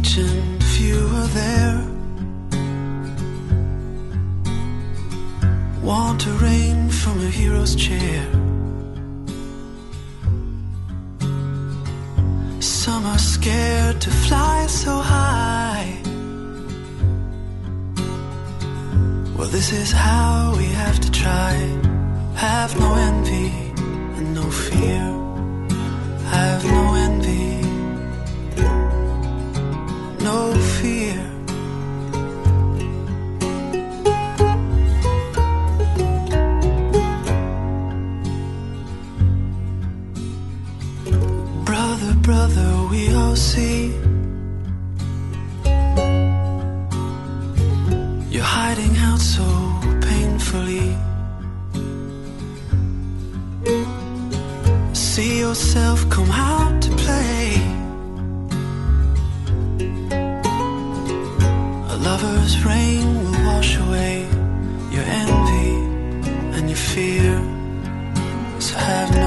beach and few are there. Want to reign from a hero's chair. Some are scared to fly so high. Well, this is how we have to try. Have no envy and no fear. Have no envy, no fear. Brother, brother, we all see you're hiding out so painfully. See yourself come out to play. A lover's rain will wash away your envy and your fear. So have no